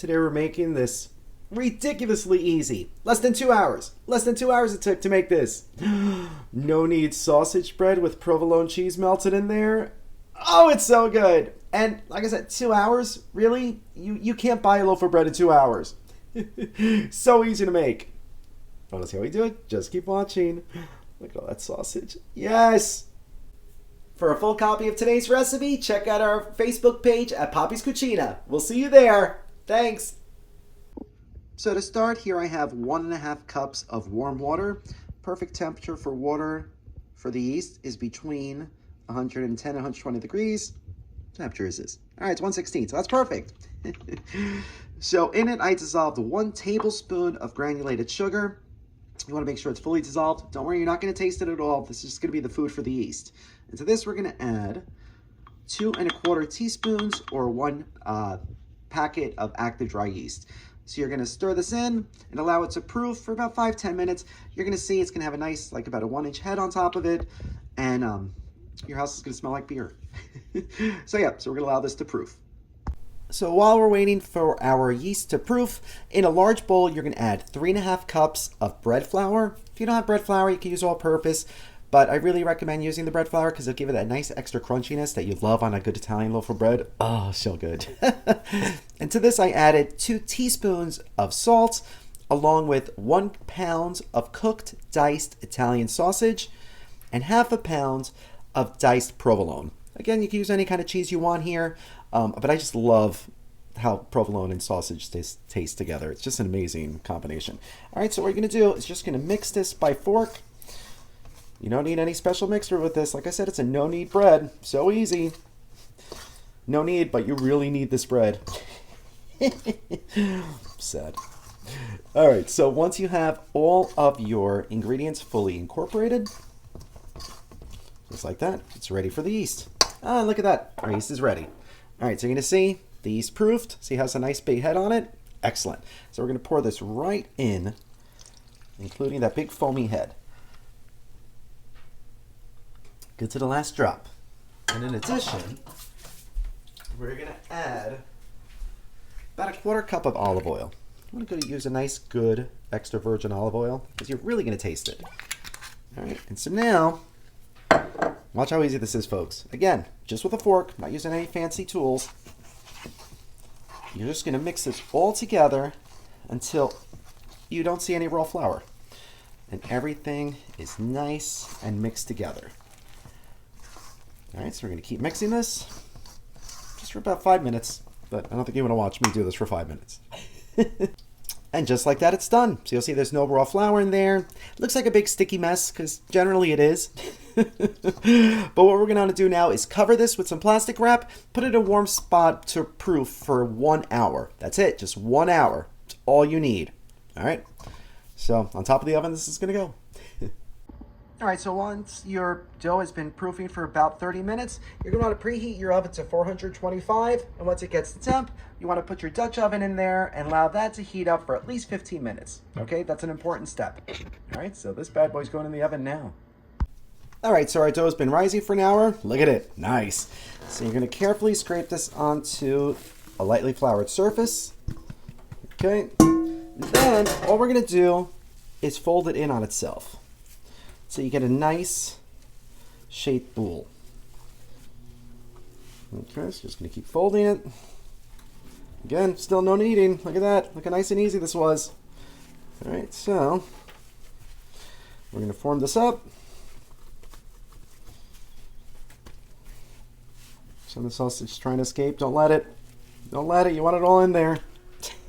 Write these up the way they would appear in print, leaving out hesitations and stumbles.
Today we're making this ridiculously easy. Less than 2 hours. Less than 2 hours it took to make this. No knead sausage bread with provolone cheese melted in there. Oh, it's so good. And like I said, 2 hours? Really? You can't buy a loaf of bread in 2 hours. So easy to make. Want to see how we do it? Just keep watching. Look at all that sausage. Yes! For a full copy of today's recipe, check out our Facebook page at Poppy's Cucina. We'll see you there. Thanks. So to start, here I have 1.5 cups of warm water. Perfect temperature for water for the yeast is between 110 and 120 degrees. What temperature is this? All right, it's 116, so that's perfect. So in it, I dissolved 1 tablespoon of granulated sugar. You want to make sure it's fully dissolved. Don't worry, you're not going to taste it at all. This is just going to be the food for the yeast. And to this, we're going to add 2¼ teaspoons or 1 packet of active dry yeast. So you're going to stir this in and allow it to proof for about 5-10 minutes. You're going to see it's going to have a nice, like about a 1-inch head on top of it. And your house is going to smell like beer. So yeah, so we're going to allow this to proof. So while we're waiting for our yeast to proof, in a large bowl, you're going to add 3.5 cups of bread flour. If you don't have bread flour, you can use all-purpose. But I really recommend using the bread flour because it'll give it that nice extra crunchiness that you love on a good Italian loaf of bread. Oh, so good. And to this, I added 2 teaspoons of salt, along with 1 pound of cooked diced Italian sausage, and ½ pound of diced provolone. Again, you can use any kind of cheese you want here, but I just love how provolone and sausage taste together. It's just an amazing combination. All right, so what you're going to do is just going to mix this by fork. You don't need any special mixer with this. Like I said, it's a no-knead bread. So easy. No need, but you really need this bread. Sad. All right, so once you have all of your ingredients fully incorporated, just like that, it's ready for the yeast. Ah, look at that. Our yeast is ready. All right, so you're going to see the yeast proofed. See how it has a nice big head on it? Excellent. So we're going to pour this right in, including that big foamy head. Get to the last drop. And in addition, we're going to add about 1/4 cup of olive oil. I'm going to use a nice, good, extra virgin olive oil because you're really going to taste it. All right, and so now, watch how easy this is, folks. Again, just with a fork, not using any fancy tools. You're just going to mix this all together until you don't see any raw flour. And everything is nice and mixed together. All right, so we're going to keep mixing this just for about 5 minutes, but I don't think you want to watch me do this for 5 minutes. And just like that, it's done. So you'll see there's no raw flour in there. It looks like a big sticky mess, because generally it is. But what we're going to do now is cover this with some plastic wrap, put it in a warm spot to proof for 1 hour. That's it, just 1 hour. It's all you need. All right, so on top of the oven, this is going to go. All right, so once your dough has been proofing for about 30 minutes, you're going to want to preheat your oven to 425. And once it gets to temp, you want to put your Dutch oven in there and allow that to heat up for at least 15 minutes. Okay, that's an important step. All right, so this bad boy's going in the oven now. All right, so our dough has been rising for an hour. Look at it, nice. So you're going to carefully scrape this onto a lightly floured surface. Okay, and then all we're going to do is fold it in on itself. So you get a nice shaped bowl. Okay, so just going to keep folding it. Again, still no kneading. Look at that. Look how nice and easy this was. All right, so we're going to form this up. Some of the sausage is trying to escape. Don't let it. Don't let it. You want it all in there.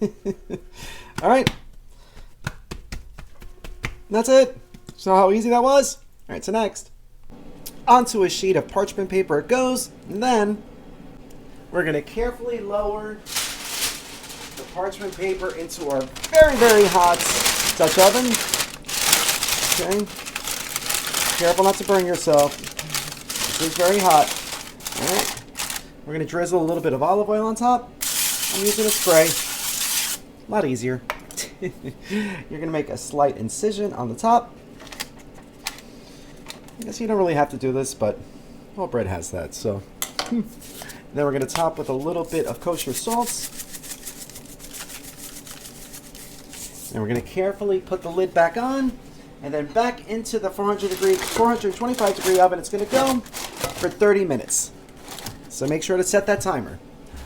All right. That's it. So how easy that was? All right, so next, onto a sheet of parchment paper it goes, and then we're going to carefully lower the parchment paper into our very, very hot Dutch oven. Okay, careful not to burn yourself. This is very hot. All right, we're going to drizzle a little bit of olive oil on top. I'm using a spray, a lot easier. You're going to make a slight incision on the top. I guess you don't really have to do this, but all bread has that, so. Then we're going to top with a little bit of kosher salt. And we're going to carefully put the lid back on and then back into the 425 degree oven. It's going to go for 30 minutes. So make sure to set that timer.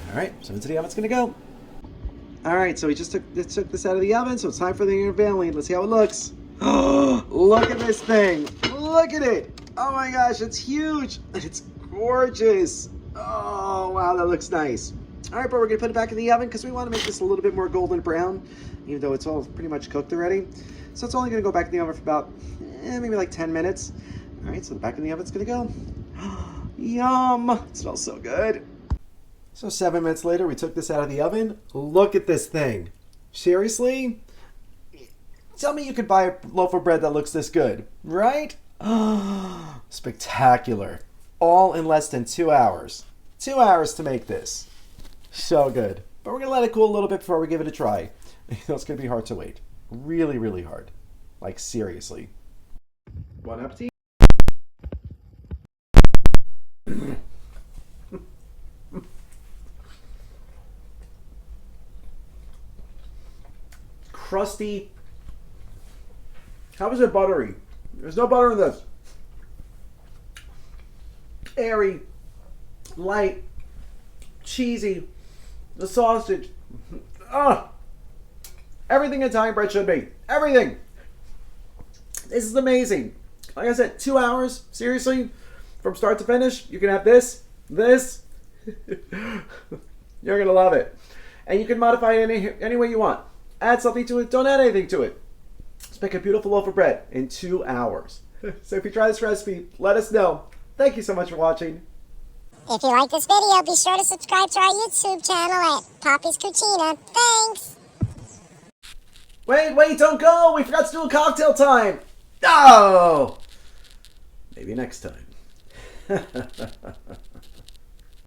All right, so into the oven it's going to go. All right, so we just took this out of the oven, so it's time for the unveiling. Let's see how it looks. Look at this thing. Look at it. Oh my gosh, it's huge. It's gorgeous. Oh, wow, that looks nice. All right, but we're going to put it back in the oven because we want to make this a little bit more golden brown, even though it's all pretty much cooked already. So it's only going to go back in the oven for about maybe like 10 minutes. All right, so the back in the oven's going to go. Yum. It smells so good. So 7 minutes later, we took this out of the oven. Look at this thing. Seriously? Tell me you could buy a loaf of bread that looks this good, right? Spectacular. All in less than 2 hours. 2 hours to make this. So good. But we're going to let it cool a little bit before we give it a try. It's going to be hard to wait. Really, really hard. Like, seriously. Bon appetit. Crusty. How is it buttery? There's no butter in this. Airy, light, cheesy, the sausage. Everything Italian bread should be. Everything. This is amazing. Like I said, 2 hours, seriously, from start to finish. You can have this. You're going to love it. And you can modify it any way you want. Add something to it. Don't add anything to it. Let's make a beautiful loaf of bread in 2 hours. So if you try this recipe, let us know. Thank you so much for watching. If you like this video, be sure to subscribe to our YouTube channel at Poppy's Cucina. Thanks! Wait, don't go! We forgot to do a cocktail time! Oh! Maybe next time.